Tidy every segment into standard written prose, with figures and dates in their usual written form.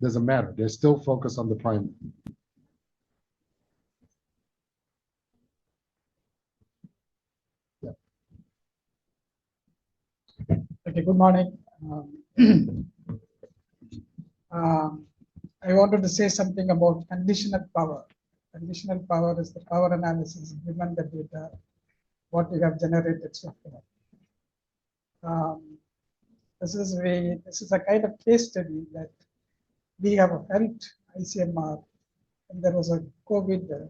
doesn't matter. They're still focused on the primary. Yeah. Okay, good morning. I wanted to say something about conditional power. Conditional power is the power analysis given the data, what we have generated so far. This is a kind of case study that we have helped ICMR, and there was a COVID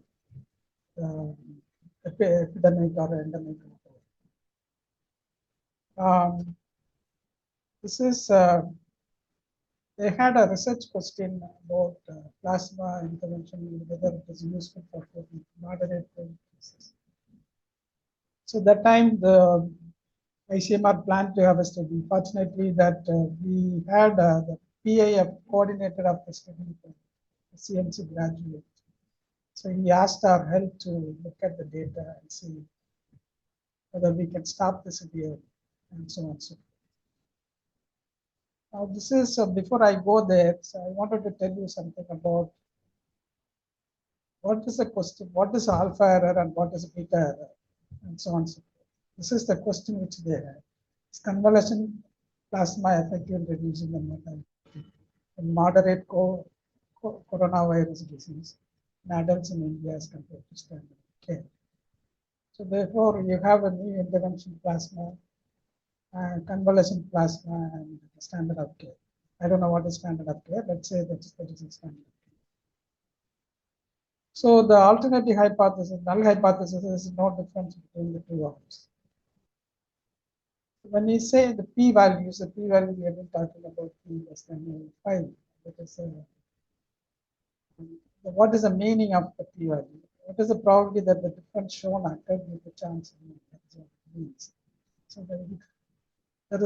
epidemic or endemic. This is they had a research question about plasma intervention, whether it is useful for moderate cases. So that time the ICMR planned to have a study. Fortunately, that we had the PIF coordinator of the study, the CMC graduate. So he asked our help to look at the data and see whether we can stop this here and so on and so forth. Now, this is before I go there, so I wanted to tell you something about what is the question, what is alpha error and what is beta error, and so on and so forth. This is the question which they had. Is convalescent plasma effective in reducing the mortality in moderate coronavirus disease in adults in India as compared to standard care? So therefore, you have a new intervention plasma, convalescent plasma, and standard of care. I don't know what is standard of care. Let's say that is a standard of care. So the alternative hypothesis, null hypothesis, is no difference between the two arms. When we say the p-values, the p-value we have been talking about p less than 5. That is, what is the meaning of the p-value? What is the probability that the difference shown occurred with the chance? So there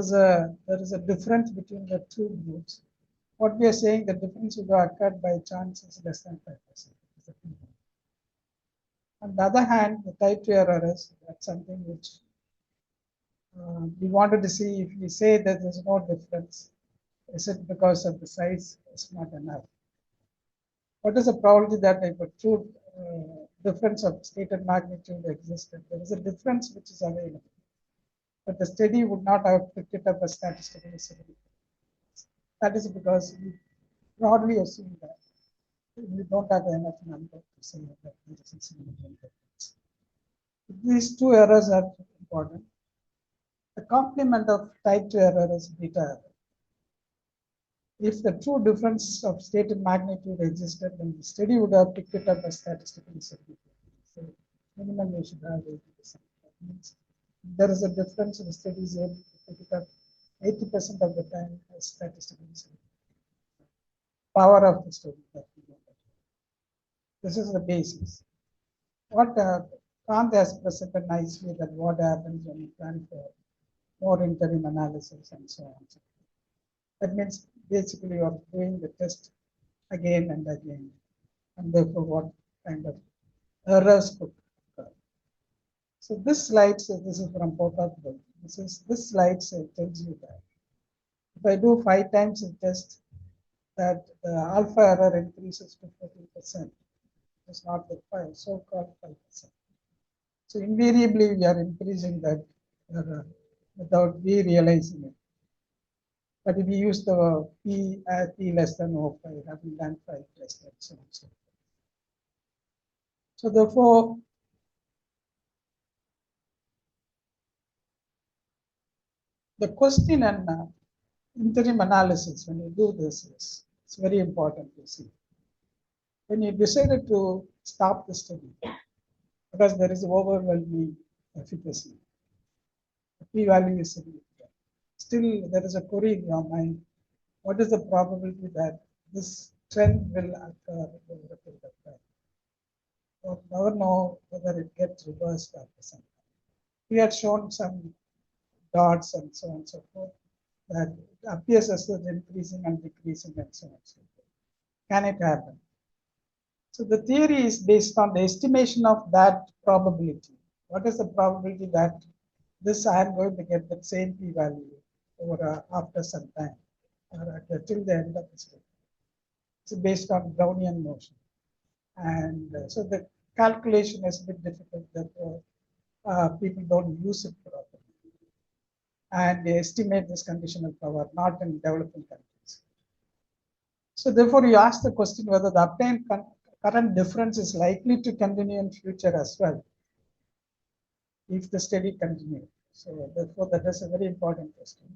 is a difference between the two groups. What we are saying, the difference will have occurred by chance is less than 5%. On the other hand, the type 2 error is that's something which we wanted to see. If we say that there's no difference, is it because of the size? It's not enough. What is the probability that if a true difference of stated magnitude existed? There is a difference which is available, but the study would not have picked it up as statistically significant. That is because we broadly assume that we don't have enough number to say that there is a significant difference. These two errors are important. The complement of type 2 error is beta error. If the true difference of stated magnitude existed, then the study would have picked it up as statistically significant. So minimum we should have 80%. That means there is a difference, and the study is able to pick it up 80% of the time as statistically significant. Power of the study that we know. This is the basis. What Kant has presented nicely that what happens when you plan for more interim analysis and so on. That means basically you are doing the test again and again, and therefore what kind of errors could occur. So this slide says, this is from Prof. This slide tells you that if I do 5 times the test, that the alpha error increases to 14%. It's not the 5, so-called 5%. So invariably we are increasing that error without we realizing it. But if we use the p less than 0.5, having done 5 tests, and so on. So therefore, the question and interim analysis, when you do this, it's very important to see. When you decided to stop the study, because there is overwhelming efficacy, the p-value is significant. Still, there is a query in your mind. What is the probability that this trend will occur over a period of time? We'll never know whether it gets reversed after some time. We had shown some dots and so on and so forth that it appears as though it's increasing and decreasing and so on and so forth. Can it happen? So the theory is based on the estimation of that probability. What is the probability that this I am going to get the same p-value over after some time or till the end of the study? It's based on Brownian motion. And so the calculation is a bit difficult that people don't use it properly. And they estimate this conditional power, not in developing countries. So therefore, you ask the question whether the obtained current difference is likely to continue in future as well, if the study continues. So therefore, that is a very important question.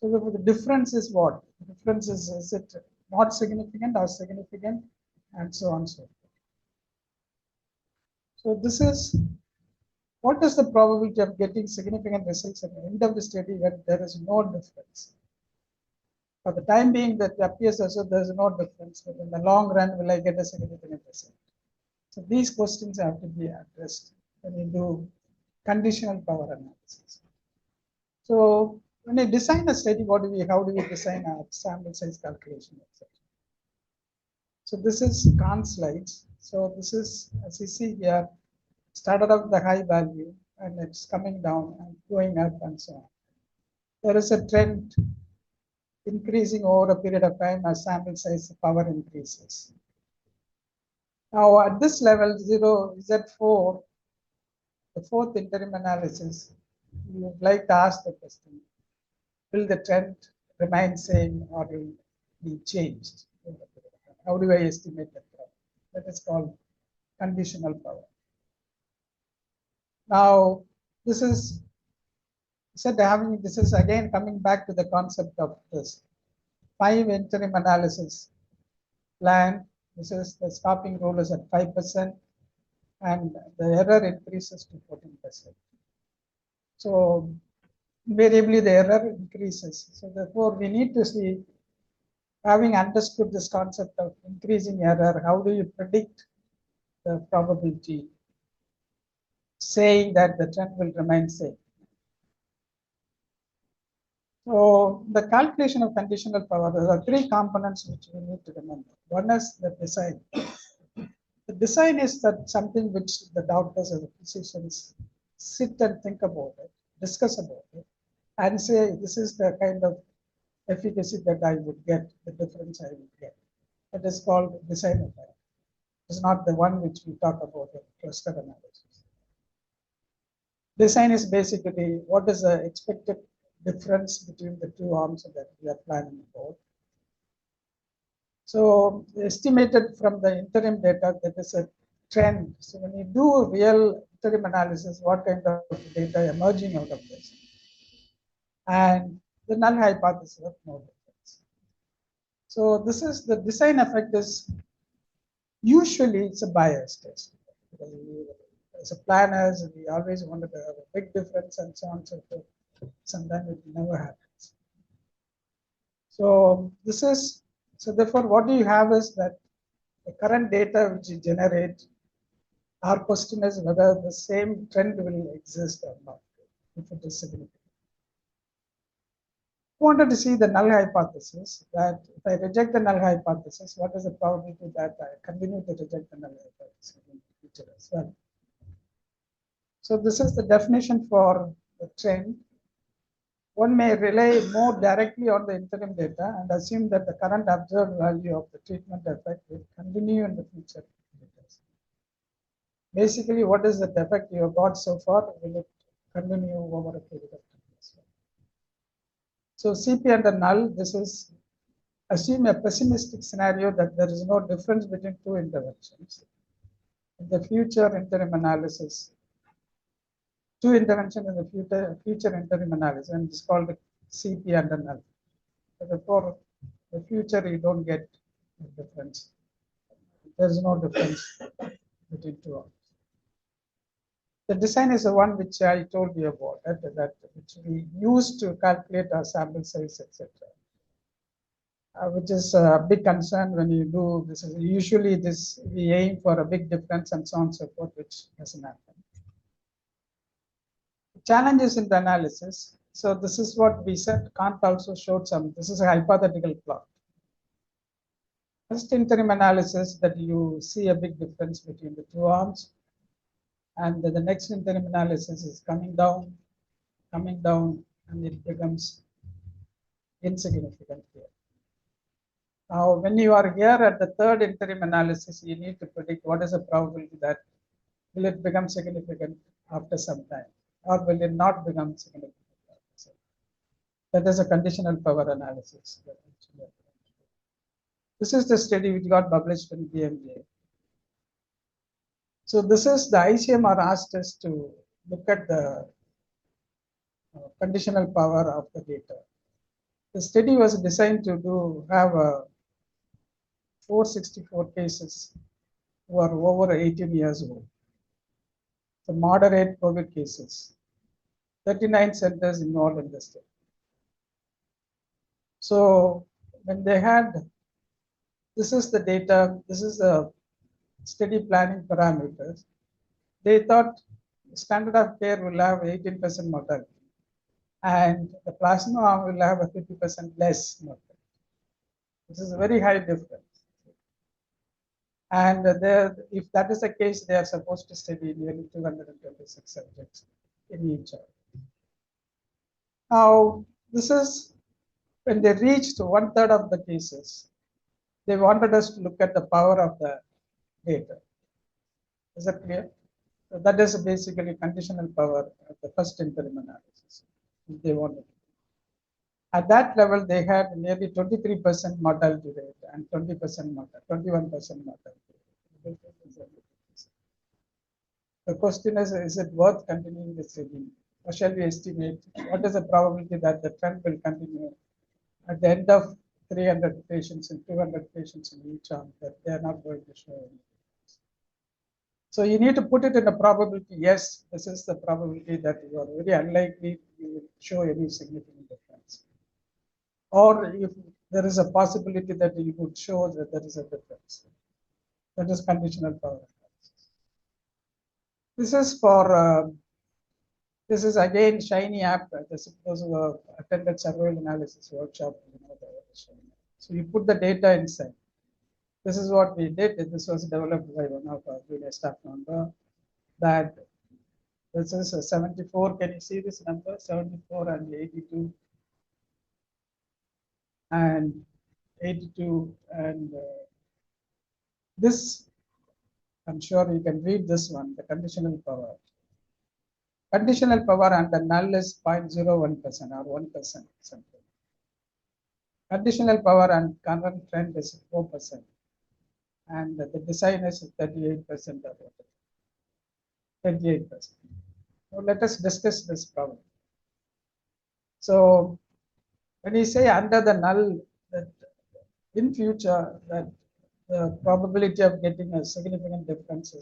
So therefore, the difference is what? The difference is it not significant or significant, and so on and so forth. So this is what is the probability of getting significant results at the end of the study when there is no difference? For the time being, that appears as though there is no difference, but in the long run, will I get a significant result? So these questions have to be addressed when you do conditional power analysis. So when you design a study, how do we design a sample size calculation, etc.? So this is Khan's slides. So this is, as you see here, started out with the high value and it's coming down and going up and so on. There is a trend increasing over a period of time as sample size power increases. Now at this level 0, Z4, the fourth interim analysis, we would like to ask the question, will the trend remain same or will be changed? How do I estimate that? That is called conditional power. Now, this is again coming back to the concept of this 5 interim analysis plan. This is the stopping rule is at 5%, and the error increases to 14%. So invariably the error increases. So therefore, we need to see, having understood this concept of increasing error, how do you predict the probability, saying that the trend will remain same? So the calculation of conditional power, there are 3 components which we need to remember. One is the design. The design is that something which the doctors or the physicians sit and think about it, discuss about it, and say this is the kind of efficacy that I would get, the difference I would get. That is called design effect. It's not the one which we talk about in cluster analysis. Design is basically what is the expected difference between the 2 arms that we are planning for. So estimated from the interim data, that is a trend. So when you do real interim analysis, what kind of data emerging out of this? And the null hypothesis of no difference. So this is the design effect is usually it's a bias test. As a planners, we always wanted to have a big difference and so on and so forth. Sometimes it never happens. So this is, so therefore what you have is that the current data which you generate, our question is whether the same trend will exist or not, if it is significant. I wanted to see the null hypothesis, that if I reject the null hypothesis, what is the probability that I continue to reject the null hypothesis in the future as well? So this is the definition for the trend. One may rely more directly on the interim data and assume that the current observed value of the treatment effect will continue in the future. Basically, what is the effect you have got so far? Will it continue over a period of time as well? So CP under null, this is assume a pessimistic scenario that there is no difference between 2 interventions. In the future interim analysis, 2 interventions in the future interim analysis, and it's called the CP under null. So therefore, the future you don't get a difference. There is no difference between 2 arms. The design is the one which I told you about, that which we use to calculate our sample size, etc. Which is a big concern when you do this. Usually, we aim for a big difference and so on and so forth, which doesn't happen. Challenges in the analysis. So this is what we said. Kant also showed some. This is a hypothetical plot. First interim analysis that you see a big difference between the 2 arms, and the next interim analysis is coming down, and it becomes insignificant here. Now, when you are here at the third interim analysis, you need to predict what is the probability that will it become significant after some time, or will it not become significant after some time. That is a conditional power analysis. This is the study which got published in BMJ. So this is the ICMR asked us to look at the conditional power of the data. The study was designed to have 464 cases who are over 18 years old. The moderate COVID cases, 39 centers involved in the study. So when they had, this is the data, this is the study planning parameters. They thought standard of care will have 18% mortality, and the plasma arm will have a 50% less mortality. This is a very high difference. And if that is the case, they are supposed to study nearly 226 subjects in each arm. Now, this is when they reached 1/3 of the cases, they wanted us to look at the power of the data. Is that clear? So that is basically conditional power of the first interim analysis. They wanted. At that level, they had nearly 23% mortality rate and 20% mortality, 21% mortality rate. The question is it worth continuing the study? Or shall we estimate what is the probability that the trend will continue at the end of 300 patients and 200 patients in each arm, that they are not going to show any. So you need to put it in a probability. Yes, this is the probability that you are very unlikely you will show any significant difference. Or if there is a possibility that you would show that there is a difference. That is conditional power analysis. This is for, this is again shiny app. Those who have attended survival analysis workshop, you know, so you put the data inside. This is what we did. This was developed by one of our junior staff member. That this is a 74. Can you see this number? 74 and 82 and 82 and this. I'm sure you can read this one. The conditional power. Conditional power and the null is 0.01% or 1% something. Conditional power and current trend is 4%. And the design is 38% or 28%. Now let us discuss this problem. So when you say under the null, that in future that the probability of getting a significant difference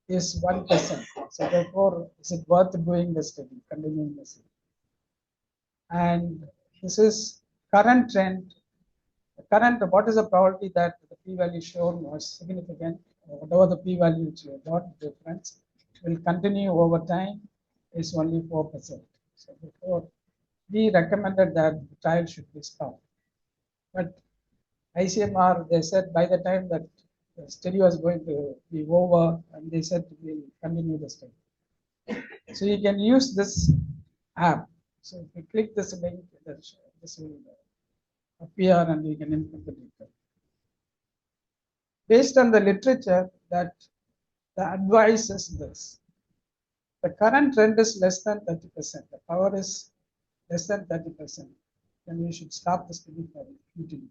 is 1%. So therefore, is it worth doing the study, continuing the study? And this is current trend. Current, what is the probability that the p-value shown was significant? Whatever the p-value which you got difference will continue over time is only 4%. So therefore, we recommended that the trial should be stopped. But ICMR, they said by the time that the study was going to be over, and they said we'll continue the study. So you can use this app. So if you click this link, this will appear and you can input the data. Based on the literature, that the advice is this. The current trend is less than 30%. The power is less than 30%. Then we should stop the study for futility.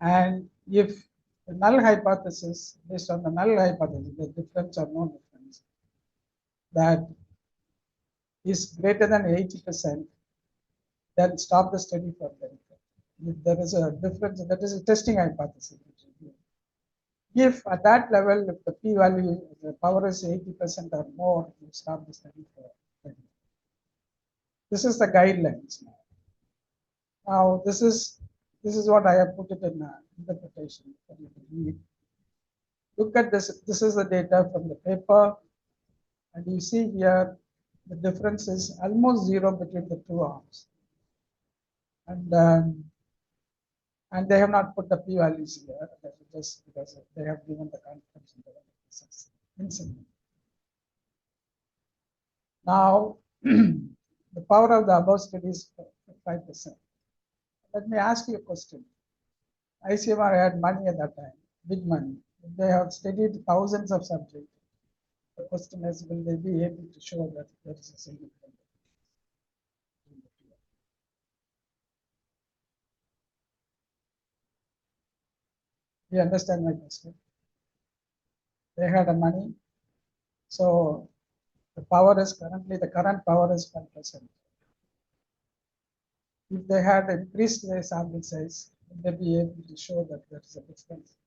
And if the null hypothesis, based on the null hypothesis, the difference or no difference, that is greater than 80%, then stop the study for benefit. If there is a difference, that is a testing hypothesis. If at that level, if the p-value, the power is 80% or more, you stop the study for benefit. This is the guidelines now. Now this is what I have put it in interpretation for you to read. Look at this. This is the data from the paper, and you see here the difference is almost zero between the two arms. And they have not put the p-values here, just because they have given the confidence interval. Now, the power of the above study is 5%. Let me ask you a question. ICMR had money at that time, big money. They have studied thousands of subjects. The question is, will they be able to show that there is a significant difference? You understand my question? They had a money, so the power is currently, the current power is 5%. If they had increased their sample size, would they be able to show that there is a difference?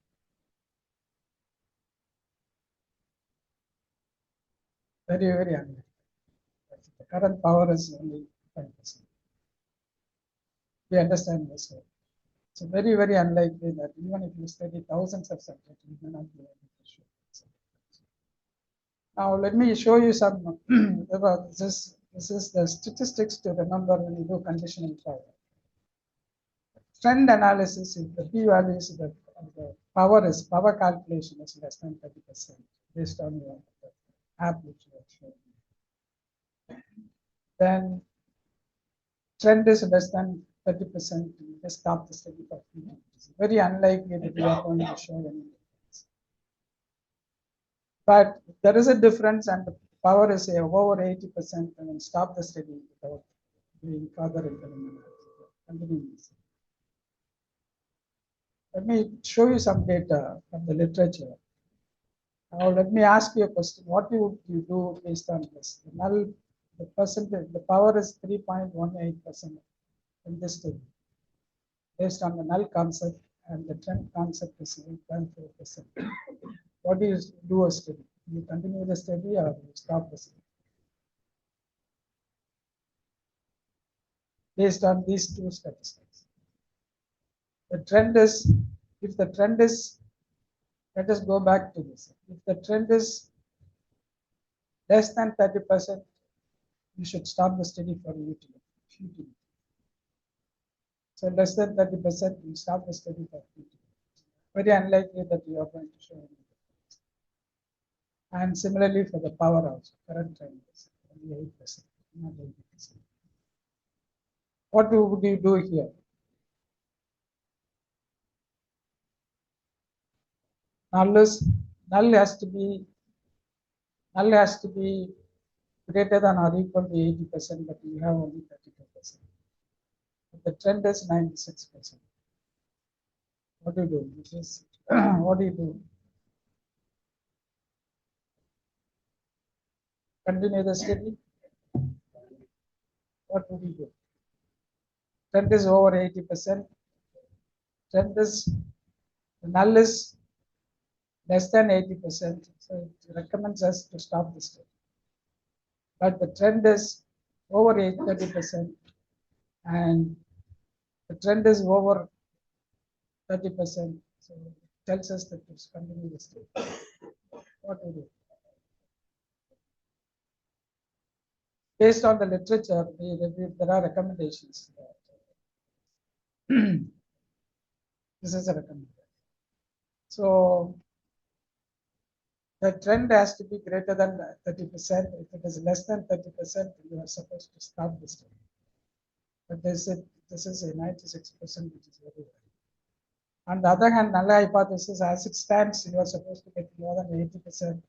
Very, very unlikely. The current power is only 5%. We understand this. So very, very unlikely that even if you study thousands of subjects, you may not be able to show this. Now let me show you some. This is the statistics to remember when you do conditional trial. Trend analysis, if the p-value is the power calculation is less than 30% based on your app which you have shown. Then trend is less than 30%, you just stop the study for 3 months. It's very unlikely that you are going to show any difference. But there is a difference and the power is over 80%, and then stop the study without doing further interim analysis. Let me show you some data from the literature. Now let me ask you a question. What would you do based on this? The percentage, the power is 3.18% in this study, based on the null concept, and the trend concept is 8.4%. What do you do a study? You continue the study or you stop the study? Based on these two statistics. The trend is, if the trend is, let us go back to this. If the trend is less than 30%, you should stop the study for futility. So less than 30%, you stop the study for futility. Very unlikely that you are going to show any difference. And similarly for the power also, current trend is only 8%, not 80%. What would you do here? Null has to be greater than or equal to 80%, but you have only 32%. The trend is 96%. What do you do? This is what do you do? Continue the study. What would you do? Trend is over 80%. Trend is, the null is less than 80%, so it recommends us to stop the study. But the trend is over 30%, and the trend is over 30%, so it tells us that it's continue the study. What do we do? Based on the literature, there are recommendations. This is a recommendation. So the trend has to be greater than 30%. If it is less than 30%, you are supposed to stop the study. But this is a 96%, which is very high. On the other hand, null hypothesis, as it stands, you are supposed to get more than 80%,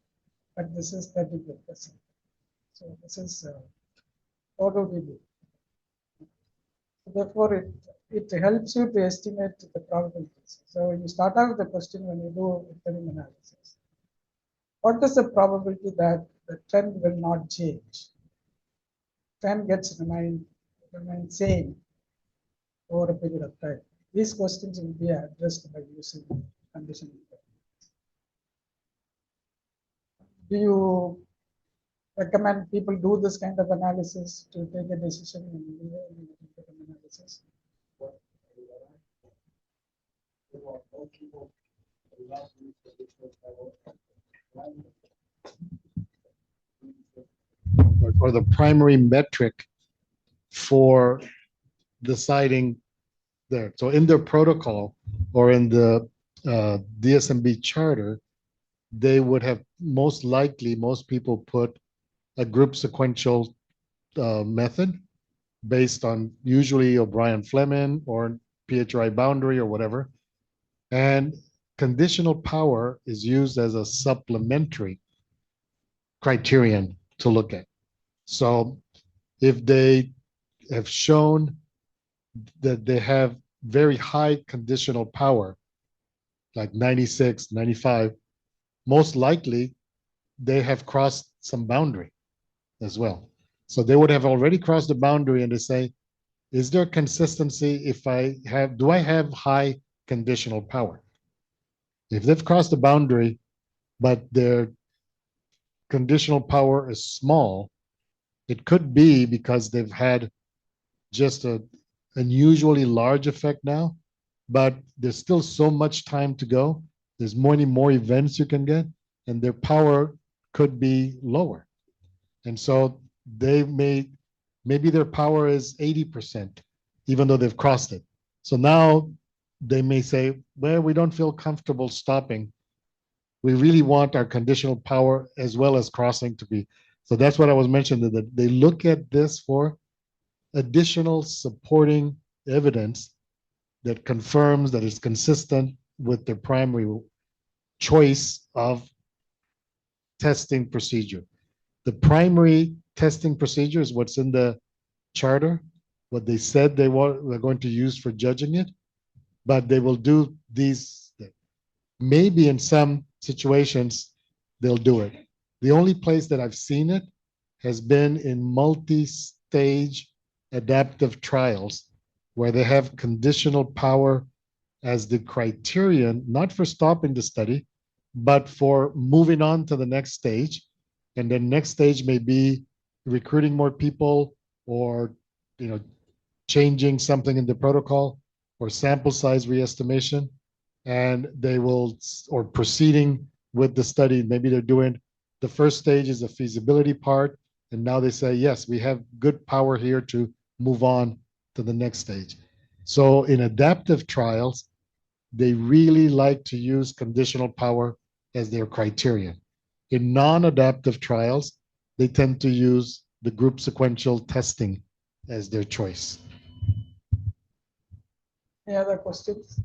but this is 34%. So this is what do we do? Therefore, it helps you to estimate the probabilities. So you start out with the question when you do interim analysis. What is the probability that the trend will not change? Trend gets remain same over a period of time. These questions will be addressed by using conditional. Do you recommend people do this kind of analysis to take a decision in analysis? Or the primary metric for deciding there. So in their protocol or in the DSMB charter, they would have most people put a group sequential method based on usually O'Brien Fleming or PHRI boundary or whatever. And conditional power is used as a supplementary criterion to look at. So if they have shown that they have very high conditional power, like 96, 95, most likely they have crossed some boundary as well. So they would have already crossed the boundary and they say, is there consistency if do I have high conditional power? If they've crossed the boundary, but their conditional power is small, it could be because they've had just an unusually large effect now, but there's still so much time to go. There's many more events you can get, and their power could be lower. And so maybe their power is 80%, even though they've crossed it. So now they may say, well, we don't feel comfortable stopping. We really want our conditional power as well as crossing to be. So that's what I was mentioning, that they look at this for additional supporting evidence that confirms that it's consistent with their primary choice of testing procedure. The primary testing procedure is what's in the charter, what they said they're going to use for judging it, but they will do these. Maybe in some situations they'll do it. The only place that I've seen it has been in multi-stage adaptive trials where they have conditional power as the criterion, not for stopping the study, but for moving on to the next stage. And then next stage may be recruiting more people or changing something in the protocol or sample size re-estimation. And they will, or proceeding with the study, maybe they're doing the first stage is a feasibility part. And now they say, yes, we have good power here to move on to the next stage. So in adaptive trials, they really like to use conditional power as their criterion. In non-adaptive trials, they tend to use the group sequential testing as their choice. Any other questions?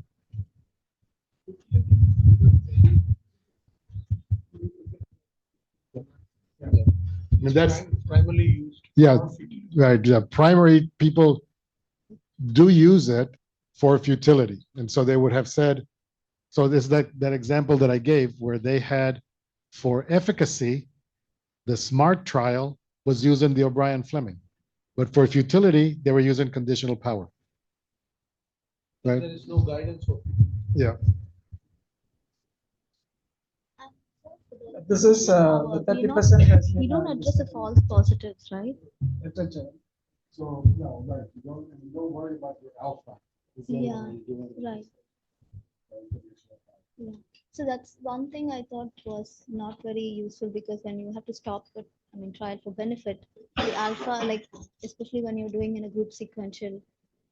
And that's primarily used. Yeah, right. Yeah, primary people do use it for futility, and so they would have said. So there's that example that I gave where they had for efficacy, the SMART trial was using the O'Brien-Fleming, but for futility they were using conditional power. Right. There is no guidance for. Yeah. This is the 30% has been. We don't address the false positives, right? Literature. So no, right. You don't worry about your alpha. Yeah, right. Yeah. So that's one thing I thought was not very useful, because when you have to stop it, trial for benefit, the alpha, like especially when you're doing in a group sequential,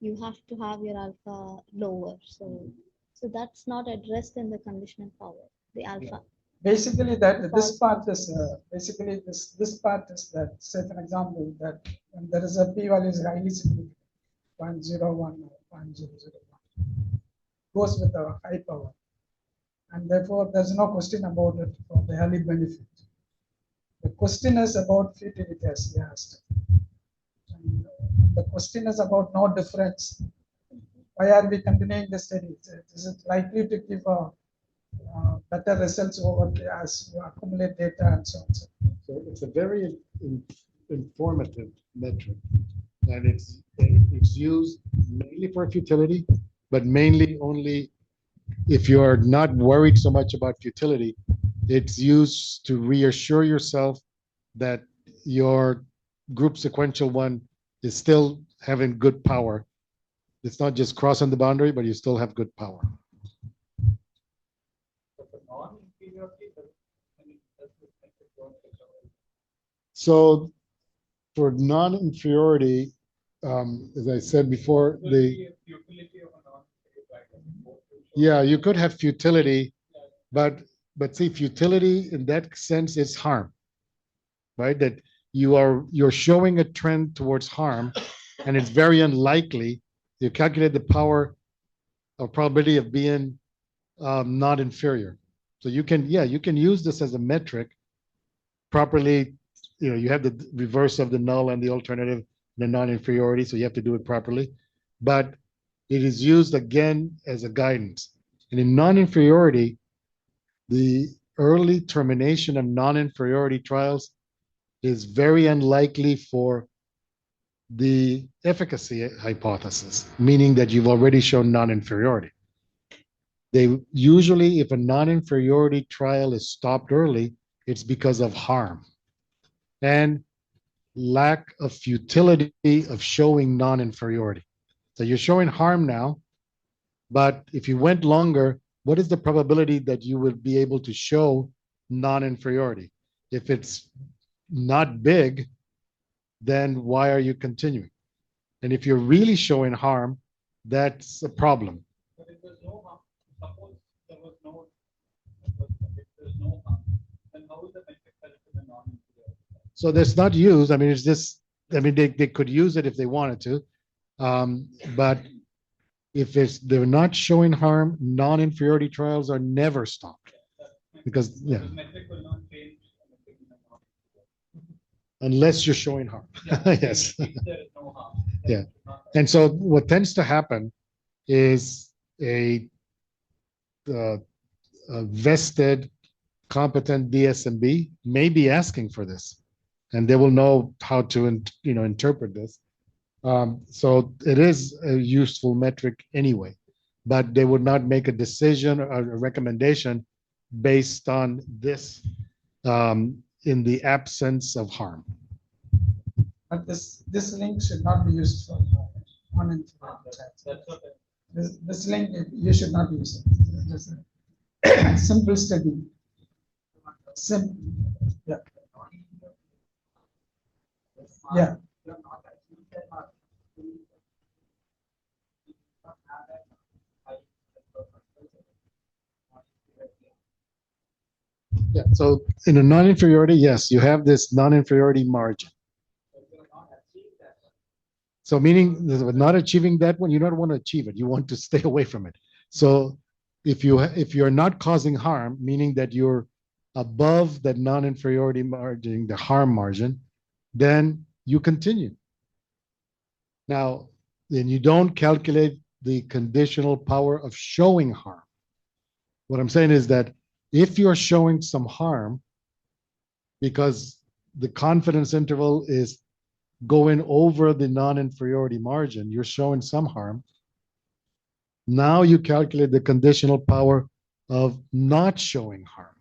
you have to have your alpha lower. So that's not addressed in the conditional power, the alpha. Basically, this part is basically this part is that, say for example, that when there is a p-value is highly significant, 0.01 or 0.001, goes with a high power, and therefore there's no question about it for the early benefit. The question is about futility, as he asked. And the question is about no difference. Why are we continuing the study? Is it likely to give a better results over as you accumulate data and so on? So it's a very informative metric, and it's used mainly for futility, but mainly only if you're not worried so much about futility. It's used to reassure yourself that your group sequential one is still having good power. It's not just crossing the boundary, but you still have good power. So for non-inferiority, as I said before, you could have futility, but see, futility in that sense is harm, right? That you're showing a trend towards harm, and it's very unlikely. You calculate the power, or probability of being not inferior. So you can, yeah, you can use this as a metric properly. You have the reverse of the null and the alternative, the non-inferiority, so you have to do it properly. But it is used again as a guidance. And in non-inferiority, the early termination of non-inferiority trials is very unlikely for the efficacy hypothesis, meaning that you've already shown non-inferiority. They usually, if a non-inferiority trial is stopped early, it's because of harm and lack of futility of showing non-inferiority. So you're showing harm now, but if you went longer, what is the probability that you would be able to show non-inferiority? If it's not big, then why are you continuing? And if you're really showing harm, that's a problem. But if there's no harm, suppose there was no, if there's no harm, then how is the metric correct to the non-inferiority? So that's not used. I mean, it's just, I mean, they could use it if they wanted to. But if they're not showing harm, non-inferiority trials are never stopped. Because, yeah, The metric will not change. unless you're showing harm. Yeah, Yes. If there is no harm. then Yeah. it should not- And so what tends to happen is a vested, competent DSMB may be asking for this, and they will know how to interpret this. So it is a useful metric anyway, but they would not make a decision or a recommendation based on this in the absence of harm. But this link should not be used for non-inferiority trials. That's what This link, you should not use it. Just a simple study. Yeah. Yeah. Yeah. So in a non-inferiority, yes, you have this non-inferiority margin. So meaning not achieving that one, you don't want to achieve it. You want to stay away from it. So if you're not causing harm, meaning that you're above that non-inferiority margin, the harm margin, then you continue. Now, then you don't calculate the conditional power of showing harm. What I'm saying is that if you're showing some harm because the confidence interval is going over the non-inferiority margin, you're showing some harm. Now you calculate the conditional power of not showing harm,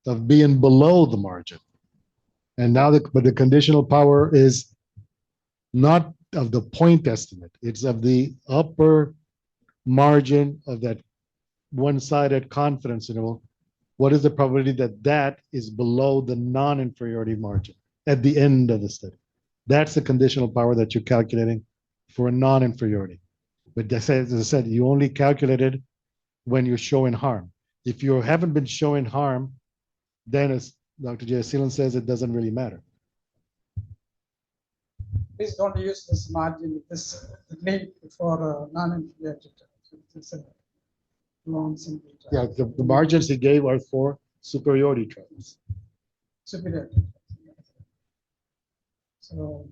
of being below the margin. And now but the conditional power is not of the point estimate, it's of the upper margin of that one-sided confidence interval. What is the probability that that is below the non-inferiority margin at the end of the study? That's the conditional power that you're calculating for a non-inferiority. But as I said, you only calculate it when you're showing harm. If you haven't been showing harm, then as Dr. Jeyaseelan says, it doesn't really matter. Please don't use this margin, this link for non-inferiority. It's a long simple. Yeah, the margins he gave are for superiority trials. Superiority. So